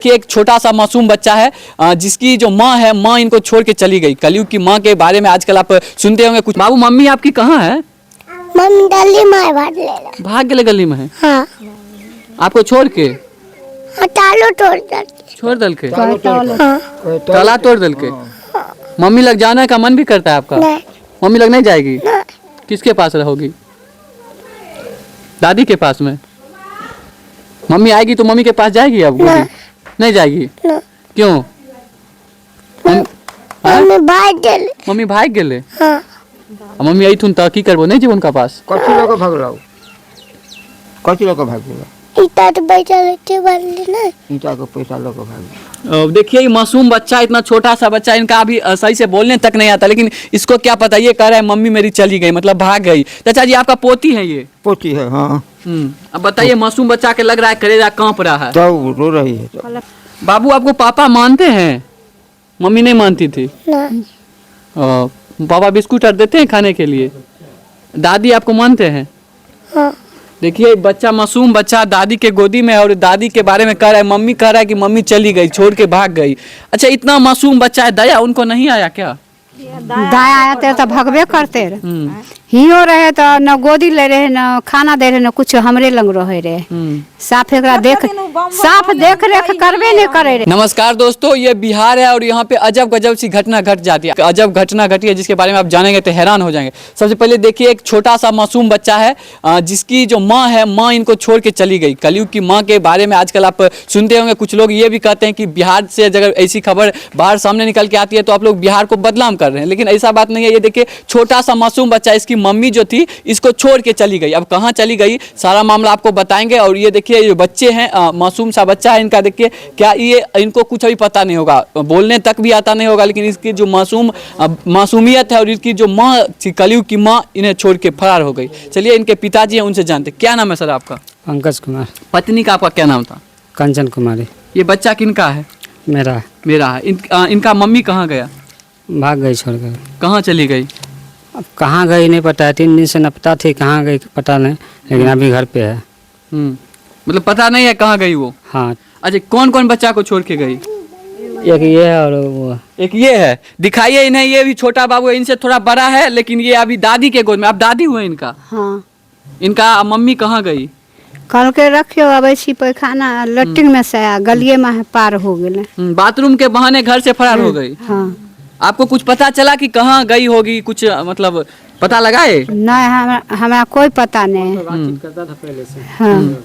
कि एक छोटा सा मासूम बच्चा है जिसकी जो माँ है, माँ इनको छोड़ के चली गई। कलयुग की माँ के बारे में आजकल आप सुनते होंगे कुछ। बाबू मम्मी आपकी कहाँ है? मम्मी गली में भाग गए गली में है। हाँ आपको छोड़ के? हाँ, तालो तोड़ देते। छोड़ दल के? हाँ ताला तोड़ दल के? मम्मी लग जाने का मन भी करता है आपका? नहीं मम्मी लग नहीं जाएगी? नहीं किसके पास रहोगी? दादी के पास में? मम्मी आएगी तो मम्मी के पास जाएगी अब? नहीं नहीं जाएगी? नहीं क्यों? मम्मी भाग गए। मम्मी भाग गेले? हाँ मम्मी आई थुन की करबो नहीं जीवन का पास? कथी लोग भागलो? कथी लोग भागलो? इतना तो बैठा रहते वाले ना। ईटा को पैसा लोग भागलो। देखिए मासूम बच्चा, इतना छोटा सा बच्चा, इनका अभी सही से बोलने तक नहीं आता, लेकिन इसको क्या पता, ये कह रहा है मम्मी मेरी चली गई, मतलब भाग गई। चाचा जी आपका पोती है ये? पोती है हाँ। अब बताइए, मासूम बच्चा के लग रहा है कलेजा कांप रहा है। तो रो रही है तो। बाबू आपको पापा मानते हैं? मम्मी नहीं मानती थी? नहीं पापा बिस्कुट और देते हैं खाने के लिए? दादी आपको मानते हैं? हाँ देखिए बच्चा, मासूम बच्चा दादी के गोदी में है और दादी के बारे में कह रहा है, मम्मी कह रहा है कि मम्मी चली गई, छोड़ के भाग गई। अच्छा, इतना मासूम बच्चा है, दया उनको नहीं आया क्या? दाया आते तो भगवे करते रहे। हियो रहे तो न गोदी ले रहे, न खाना दे रहे, न कुछ हमरे लंग रहे रहे। साफ एकरा साफ देख रेख करबे नहीं करे रहे। नमस्कार दोस्तों, ये बिहार है और यहाँ पे अजब गजब सी घटना घट जाती है। अजब घटना घटी है जिसके बारे में आप जानेंगे तो हैरान हो जाएंगे। सबसे पहले देखिए, एक छोटा सा मासूम बच्चा है जिसकी जो माँ है, माँ इनको छोड़ के चली गई। कलयुग की माँ के बारे में आजकल आप सुनते होंगे। कुछ लोग ये भी कहते हैं कि बिहार से अगर ऐसी खबर बाहर सामने निकल के आती है तो आप लोग बिहार को बदनाम कर रहे हैं, लेकिन ऐसा बात नहीं है। ये देखिए छोटा सा मासूम बच्चा, इसकी मम्मी जो थी इसको छोड़ के चली गई। अब कहाँ चली गई, सारा मामला आपको बताएंगे। और ये देखिए, ये बच्चे हैं, मासूम सा बच्चा है इनका, देखिए क्या ये, इनको कुछ अभी पता नहीं होगा, बोलने तक भी आता नहीं होगा, लेकिन इसकी जो मासूमियत है और इसकी जो माँ थी, कलयुग की माँ, इन्हें छोड़ के फरार हो गई। चलिए इनके पिताजी हैं, उनसे जानते। क्या नाम है सर आपका? पंकज कुमार। पत्नी का आपका क्या नाम था? कंचन कुमारी। ये बच्चा किनका है? मेरा है। इनका मम्मी कहाँ गया? भाग गई छोड़ कर। कहाँ चली गई? अब कहाँ गई नहीं पता है, 3 दिन से न पता थी कहाँ गई पता नहीं, लेकिन अभी घर पे है। मतलब पता नहीं है कहाँ गई वो? हाँ। अच्छा, कौन कौन बच्चा को छोड़ के गई? एक ये है और वो एक ये है। दिखाइए इन्हें, ये भी छोटा बाबू है, इनसे थोड़ा बड़ा है, लेकिन ये अभी दादी के गोद में। अब दादी हुए इनका? हाँ। इनका मम्मी कहाँ गई? कल के रखियो, अब ऐसी पैखाना लट्टिन में से गलिए में पार हो गए। बाथरूम के बहाने घर से फरार हो गई। हाँ। आपको कुछ पता चला कि कहाँ गई होगी? कुछ मतलब पता लगाए? नहीं, हमारा कोई पता नहीं। बातचीत करता था पहले से। हाँ।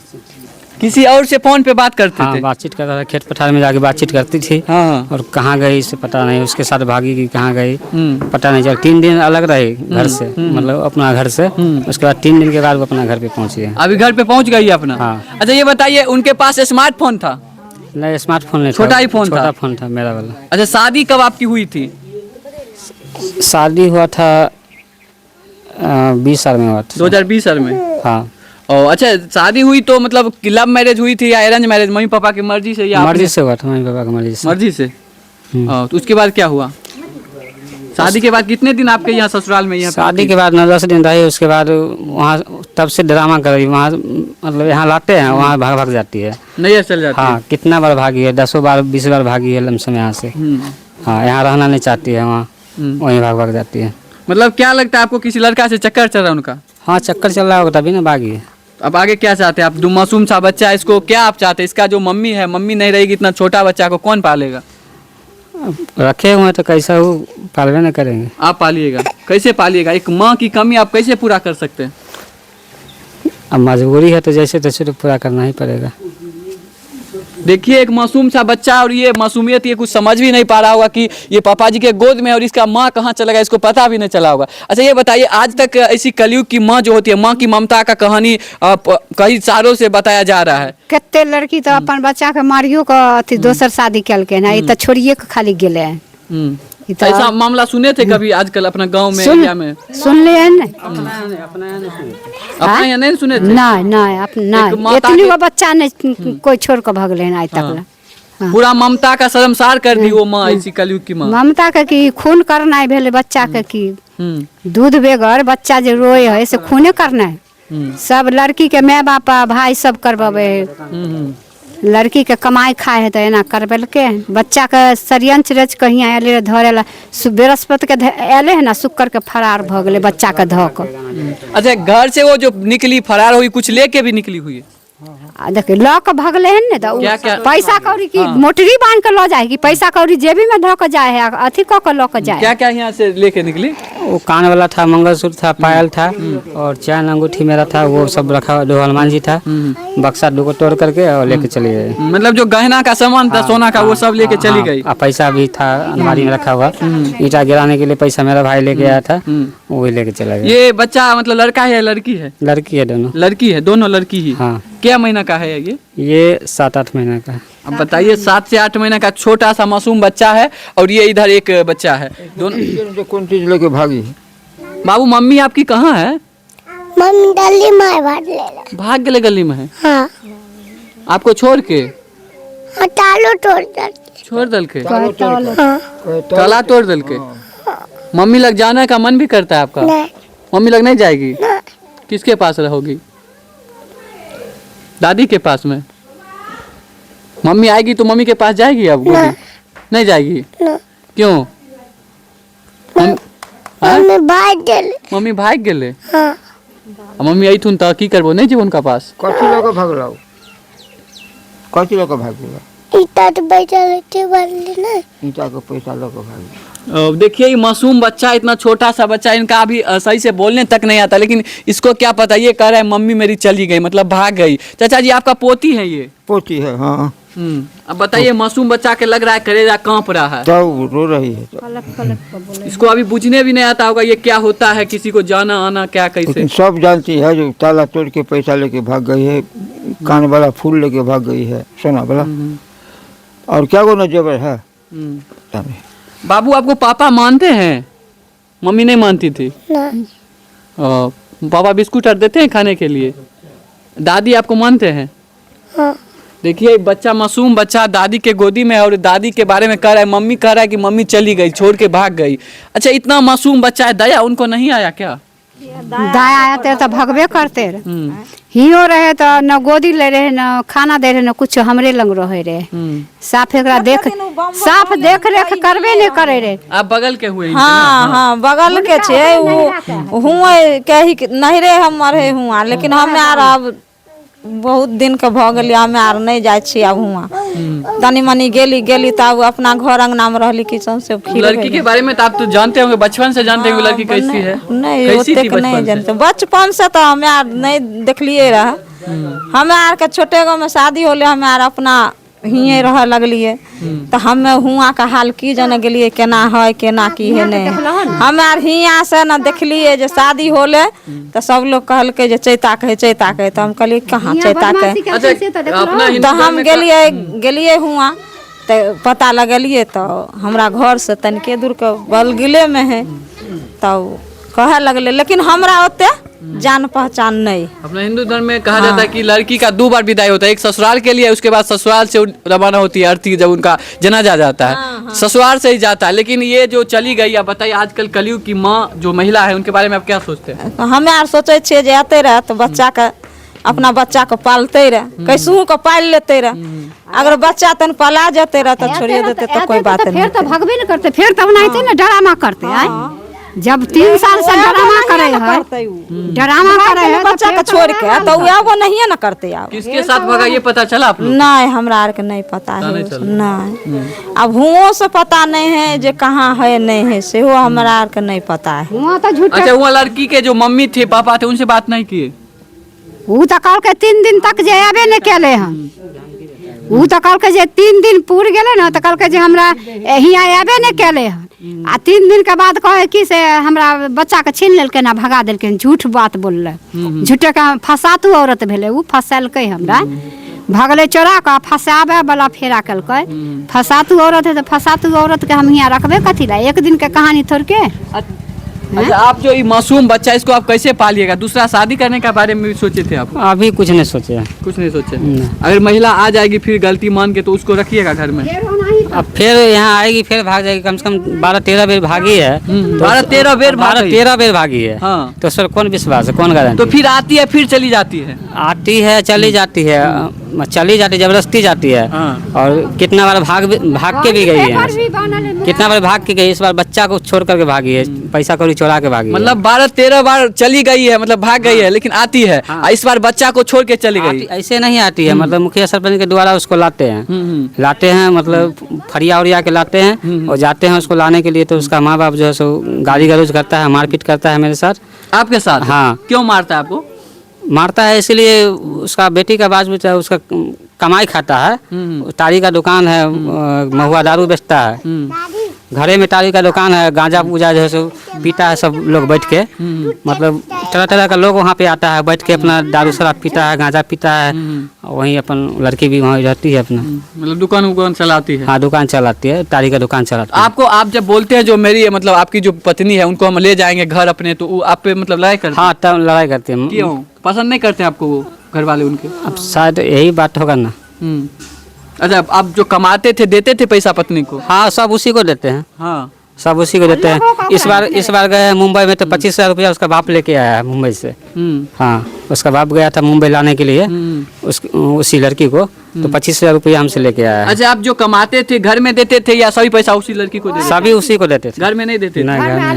किसी और से फोन पे बात करते हाँ, थे? बातचीत करता था, खेत पठार में जाके बातचीत करती थी। हाँ। और कहाँ गई इसे पता नहीं, उसके साथ भागी कि कहाँ गई पता नहीं चल। 3 दिन अलग रही घर से, मतलब अपना घर से। उसके बाद 3 दिन के बाद वो अपना घर पे पहुँची है। अभी घर पे पहुँच गई अपना? हाँ। अच्छा, ये बताइए, उनके पास स्मार्टफोन था? नहीं, स्मार्टफोन नहीं था, छोटा ही फोन था? छोटा फोन था मेरा वाला। अच्छा, शादी कब आपकी हुई थी? शादी हुआ था 20 साल में हुआ था। 2020 साल में? हाँ। और अच्छा, शादी हुई तो मतलब लव मैरिज हुई थी या अरेंज मैरिज? मम्मी पापा की मर्जी से या मर्जी से हुआ था, मम्मी पापा की मर्जी से। मर्जी से? तो उसके बाद क्या हुआ? शादी के बाद कितने दिन आपके यहाँ ससुराल में? यहाँ शादी के बाद 9-10 दिन रही, उसके बाद वहाँ तब से ड्रामा कर रही, वहाँ मतलब यहाँ लाते हैं, वहाँ भाग जाती है। नहीं चल जाती? हाँ, कितना बार भागी है, 10 बार 20 बार भागी है लमसम यहाँ से। हाँ, यहाँ रहना नहीं चाहती है, वहाँ वहीं भाग जाती है। मतलब क्या लगता है आपको, किसी लड़का से चक्कर चल रहा है उनका? हाँ, चक्कर चल रहा होगा तभी ना भागी है। अब आगे क्या चाहते हैं आप? दो मासूम सा बच्चा है, इसको क्या आप चाहते हैं? इसका जो मम्मी है, मम्मी नहीं रहेगी, इतना छोटा बच्चा को कौन पालेगा? रखे हुए तो कैसा हो, पालवे न करेंगे। आप पालिएगा? कैसे पालिएगा? एक माँ की कमी आप कैसे पूरा कर सकते हैं? अब मजबूरी है तो जैसे तैसे तो पूरा करना ही पड़ेगा। देखिए, एक मासूम सा बच्चा, और ये मासूमियत, ये कुछ समझ भी नहीं पा रहा होगा कि ये पापा जी के गोद में, और इसका माँ कहाँ चला गया इसको पता भी नहीं चला होगा। अच्छा, ये बताइए, आज तक ऐसी कलयुग की माँ जो होती है, माँ की ममता का कहानी कई सालों से बताया जा रहा है। कितने लड़की तो अपन बच्चा के मारियो के दोसर शादी कल ना, ये तो छोड़िए के खाली गेले हैं। ऐसा मामला सुने थे कभी आजकल अपना गांव में, एरिया में? सुन ले अपना यहाँ नहीं सुने थे? नहीं, इतनी वो बच्चा नहीं कोई छोड़ के भाग लेना आज तक। पूरा ममता का शर्मसार कर दी वो माँ, ऐसी कलयुग की माँ। ममता के की खून करना है भेले बच्चा के की, दूध बेगर बच्चा जो रोए है से खूने करना है। सब लड़की के माँ बाप भाई सब करवावे, लड़की के कमाई खाए है तो एना करबल के बच्चा के षड्यंत्र रच कहीं आयल रहे धरेला बृहस्पति के आले है ना शुक्र के फरार भ गए बच्चा के धो के। अच्छा, घर से वो जो निकली फरार हुई, कुछ लेके भी निकली हुई है? देखिए ल के भगले है ने तो क्या? पैसा कौड़ी की मोटरी बांध के लो जाए कि पैसा कौड़ी जेबी में धो के जाए है अथी क के लो के जाए। क्या क्या यहाँ से लेके निकली? वो कान वाला था, मंगलसूत्र था, पायल था और चैन अंगूठी मेरा था, वो सब रखा। दो हनुमान जी था, बक्सा दो को तोड़ करके और लेके चली गई। मतलब जो गहना का सामान था, सोना का, वो सब लेके चली गई। पैसा भी था अलमारी में रखा हुआ। ईटा गिराने के लिए पैसा मेरा भाई लेके आया था, वही लेके चला गया। ये बच्चा मतलब लड़का है या लड़की है? लड़की है दोनों। लड़की है, दोनों लड़की ही। हाँ। क्या महीना का है ये 7-8 महीना का। अब बताइए, 7 से 8 महीना का छोटा सा मासूम बच्चा है और ये इधर एक बच्चा है, दोनों। कौन चीज लेके भागी? बाबू, मम्मी आपकी कहाँ है? मम्मी गली में भाग ले। भाग गए गली में है? हाँ, आपको छोड़ के? हाँ, तालो तोड़ डालते। छोड़ दल के? हाँ, ताला तोड़ दल के? मम्मी लग जाने का मन भी करता है आपका? नहीं, मम्मी लग नहीं जाएगी? नहीं, किसके पास रहोगी? दादी के पास में? मम्मी आएगी तो मम्मी के पास जाएगी अब? गोदी नहीं जाएगी? नहीं। क्यों? मम्मी भाग गए। मम्मी भाग गए? हाँ, मम्मी आई थुन तो की करबो, नहीं जीवन का पास? कथी लेके भागला? कथी लेके भागला? ईटा तो पैसा लेके भाग ना। ईटा के पैसा लेके भागला। देखिए, ये मासूम बच्चा, इतना छोटा सा बच्चा, इनका अभी सही से बोलने तक नहीं आता, लेकिन इसको क्या पता, ये कह रहा है मम्मी मेरी चली गई, मतलब भाग गई। चाचा जी, आपका पोती है ये? पोती है, हाँ। अब बताइए, मासूम बच्चा के लग रहा है कलेजा कांप रहा है, तो रो रही है। इसको अभी पूछने भी नहीं आता होगा ये क्या होता है, किसी को जाना आना क्या कैसे? लेकिन सब जानती है, जो ताला तोड़ के पैसा लेके भाग गई है, कान वाला फूल लेके भाग गई है, सोना वाला, और क्या को न जेवर है। बाबू, आपको पापा मानते हैं? मम्मी नहीं मानती थी? नहीं। पापा बिस्कुट और देते हैं खाने के लिए? दादी आपको मानते हैं? हाँ। देखिए, बच्चा, मासूम बच्चा दादी के गोदी में है और दादी के बारे में कह रहा है, मम्मी कह रहा है कि मम्मी चली गई, छोड़ के भाग गई। अच्छा, इतना मासूम बच्चा है, दया उनको नहीं आया क्या? दाया आते तो भगवे करते रहे। हियो रहे तो न गोदी ले रहे, न खाना दे रहे, न कुछ हमरे लंग रहे रहे। साफ एकरा देख रेख करबे नहीं करे रे। आप बगल के हुए? हाँ हाँ, बगल के छे। वो हुआ कही नहीं रे हम रहे हुआ, लेकिन हमें आर अब बहुत दिन के भ गली, हमें आर नहीं जाए छी अब हुआ। तनी मनी गेली तब अपना घर अंगना में रहली, किचन से लड़की के बारे में तो आप तो जानते होंगे, बचपन से जानते होंगे लड़की कैसी है? नहीं, ओते नहीं जानते, बचपन से तो हमें आर नहीं देखलिए रहा। हमें आर के छोटे गाँव में शादी होले, हमें आर अपना हिये रह लगलिए, तो हमें हुआ का हाल की जाने गेलिए, केना है केना की है नहीं। हमें आर हिया से न देखलिए जे शादी होले, तो सब लोग कहल के जे चैता कहे, तो हम कहलिए कहाँ चैता कहे। तो हम गेलिए हुआ तो पता लगलिए, तो हमरा घर से तनिके दूर के बलगिले में है, तो कहे लगले, लेकिन हमरा ओते जान पहचान नहीं। अपना हिंदू धर्म में कहा जाता है कि लड़की का 2 बार विदाई होता है, एक ससुराल के लिए, उसके बाद ससुराल से रवाना होती है अर्थी, जब उनका जनाजा जाता है ससुराल से ही जाता है। लेकिन ये जो चली गई, आप बताइए, आजकल कलयुग की माँ जो महिला है, उनके बारे में आप क्या सोचते हैं? हमें आर सोचे छे जे आते रहे तो बच्चा का, अपना बच्चा को पालते रहे, कैसहू को पाल लेते रहे। अगर बच्चा तन पला जाते रहे तो छोड़िए देते तो कोई बात नहीं। फिर तो भगबे न करते, फिर तब नहीं थे ना ड्रामा करते हैं। जब 3 साल से ड्रामा करे है, ड्रामा करे है बच्चा को छोड़ के, तो वो नहीं ना करते। अब किसके साथ भगा ये पता चला आप लोग? नहीं, हमरा आर के नहीं पता है। नहीं, अब हुओं से पता नहीं है जे कहाँ है नहीं है, से वो हमरा आर के नहीं पता है। अच्छा, वो लड़की के जो मम्मी थे, पापा थे, उनसे बात नहीं किए? वो तो कल के 3 दिन तक जे आबे नहीं केले हम। वो तो कल के जे 3 दिन पूर गेले ना, तो कल के जे हमरा हिया आबे नहीं केले हैं। आ 3 दिन के बाद कहे कि से हमरा बच्चा के छीन लेलके ना, भगा देलके, झूठ बात बोलले, झूठे का फसातू औरत भेले, वो फसेलके हमरा, भगले चोरा के फसाबे वाला फेरा कलके। फसातू औरत है तो फसातू औरत के हम यहाँ रखबे कथी ला, एक दिन के कहानी थोड़ के। अच्छा, आप जो ये मासूम बच्चा, इसको आप कैसे पालिएगा? दूसरा शादी करने के बारे में भी सोचे थे आप? अभी कुछ नहीं सोचे। कुछ नहीं सोचे। अगर महिला आ जाएगी फिर गलती मान के, तो उसको रखिएगा घर में? अब फिर यहाँ आएगी फिर भाग जाएगी, कम से कम 12-13 बेर भागी है। 12-13 बेर भाग गई। 12-13 बेर भागी है। हाँ। तो उस पर कौन विश्वास है, कौन गारंटी? तो फिर आती है फिर चली जाती है। आती है चली जाती है, चली जाती जबरदस्ती जाती है। हाँ। और कितना बार भाग के भी गई है, कितना बार भाग के गई। इस बार बच्चा को छोड़ करके भागी है, पैसा कौड़ी चुरा के भागी है। मतलब 12-13 बार चली गई है, मतलब भाग गई है, लेकिन आती है। हाँ। इस बार बच्चा को छोड़ के चली गई। ऐसे नहीं आती है, मतलब मुखिया सरपंच के द्वारा उसको लाते हैं, लाते हैं मतलब फरिया उरिया के लाते हैं और जाते हैं उसको लाने के लिए। तो उसका माँ बाप जो है सो गाली गलौज करता है, मारपीट करता है मेरे साथ। आपके साथ? हाँ। क्यों मारता है आपको? मारता है इसलिए उसका बेटी का बाज बचा, उसका कमाई खाता है। तारी का दुकान है, महुआ दारू बेचता है। घरे में तारी का दुकान है, गांजा पूजा जो है सो पीता है सब लोग बैठ के। मतलब तरह तरह का लोग वहाँ पे आता है, बैठ के अपना दारू शराब पीता है, गांजा पीता है। वहीं अपन लड़की भी वहीं रहती है अपना। मतलब दुकान चलाती है? हाँ, दुकान चलाती है, तारी का दुकान चलाती है। आपको, आप जब बोलते हैं जो मेरी मतलब आपकी जो पत्नी है उनको हम ले जाएंगे घर अपने, तो वो आप पे मतलब लड़ाई करते हैं? हाँ, तब लड़ाई करते हैं। क्यों पसंद नहीं करते आपको वो घर वाले उनके? अब शायद यही बात होगा ना। अच्छा, आप जो कमाते थे देते थे पैसा पत्नी को? हाँ, सब उसी को देते हैं। हाँ। सब उसी को देते हैं। इस बार गए हैं मुंबई में तो 25,000 रुपया उसका बाप लेके आया है मुंबई से। हाँ, उसका बाप गया था मुंबई लाने के लिए उसी लड़की को, तो 25,000 रुपया हमसे लेके आया है। अच्छा, आप जो कमाते थे घर में देते थे या सभी पैसा उसी लड़की को देते? सभी उसी को देते थे। घर में नहीं देते थे? नहीं, घर में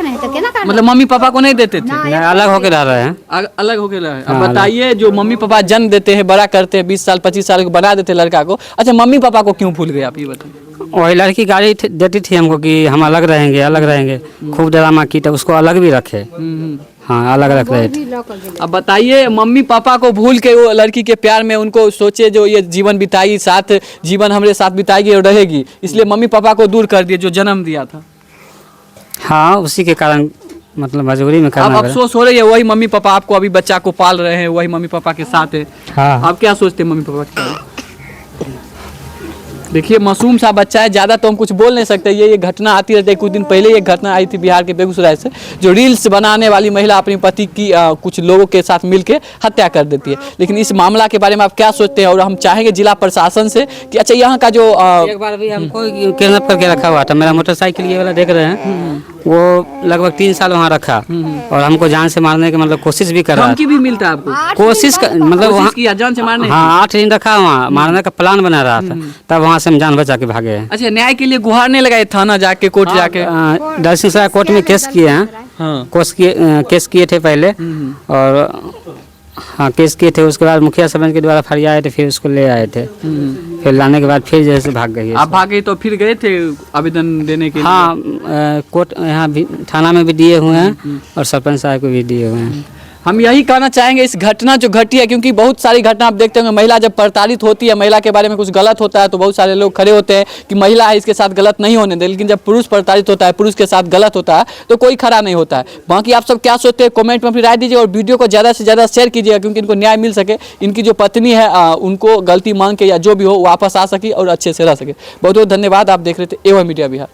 नहीं देते। मतलब मम्मी पापा को नहीं देते थे? नहीं, अलग होके रह रहे हैं। अलग हो गए रहे। अब हाँ, बताइए, जो मम्मी पापा जन्म देते हैं, बड़ा करते हैं, 20 साल 25 साल को बना देते हैं लड़का को, अच्छा मम्मी पापा को क्यों भूल गए आप, ये बताइए? वही लड़की गाड़ी देती थी हमको कि हम अलग रहेंगे, अलग रहेंगे। खूब ड्रामा की तो उसको अलग भी रखे। हाँ, अलग रख रहे थे। अब बताइए, मम्मी पापा को भूल के वो लड़की के प्यार में उनको सोचे जो ये जीवन बिताई, साथ जीवन हमारे साथ बिताएगी और रहेगी, इसलिए मम्मी पापा को दूर कर दिए जो जन्म दिया था। हाँ, उसी के कारण मतलब मजबूरी में अब करना पड़ा। अफसोस हो रही है, वही मम्मी पापा आपको अभी बच्चा को पाल रहे हैं, वही मम्मी पापा के साथ है। हाँ। आप क्या सोचते हैं मम्मी पापा के बारे में? देखिए, मासूम सा बच्चा है, ज़्यादा तो हम कुछ बोल नहीं सकते। ये घटना आती रहती है। कुछ दिन पहले ये घटना आई थी बिहार के बेगूसराय से, जो रील्स बनाने वाली महिला अपने पति की कुछ लोगों के साथ मिलकर हत्या कर देती है। लेकिन इस मामला के बारे में आप क्या सोचते हैं? और हम चाहेंगे जिला प्रशासन से कि अच्छा यहाँ का जो एक बार भी हमको किडनैप करके रखा हुआ था। मेरा मोटरसाइकिल ये वाला देख रहे हैं, वो लगभग 3 साल वहाँ रखा और हमको जान से मारने की मतलब कोशिश भी कर रहा धमकी भी मिलता है आपको? मतलब वहाँ किया जान से मारने? हाँ, 8 दिन रखा वहाँ, मारने का प्लान बना रहा था, तब वहाँ से हम जान बचा के भागे हैं। अच्छा, न्याय के लिए गुहारने लगा थाना जाके, कोर्ट जाके? दलसिंहसराय कोर्ट में केस किए हैं। हाँ। केस किए थे पहले, और हाँ केस किए थे। उसके बाद मुखिया सरपंच के द्वारा फरिया आए थे, फिर उसको ले आए थे। फिर लाने के बाद फिर जैसे भाग गई। आप भागे तो फिर गए थे आवेदन देने के लिए? हाँ, कोर्ट यहाँ भी थाना में भी दिए हुए हैं और सरपंच साहब को भी दिए हुए हैं। हम यही कहना चाहेंगे, इस घटना जो घटी है, क्योंकि बहुत सारी घटना आप देखते होंगे, महिला जब प्रताड़ित होती है, महिला के बारे में कुछ गलत होता है तो बहुत सारे लोग खड़े होते हैं कि महिला है, इसके साथ गलत नहीं होने दे। लेकिन जब पुरुष प्रताड़ित होता है, पुरुष के साथ गलत होता है, तो कोई खड़ा नहीं होता है। बाकी आप सब क्या सोचते हैं कमेंट में अपनी राय दीजिए और वीडियो को ज़्यादा से ज़्यादा शेयर कीजिएगा, क्योंकि इनको न्याय मिल सके, इनकी जो पत्नी है उनको गलती मांग के या जो भी हो वापस आ सके और अच्छे से रह सके। बहुत बहुत धन्यवाद। आप देख रहे थे एवन मीडिया बिहार।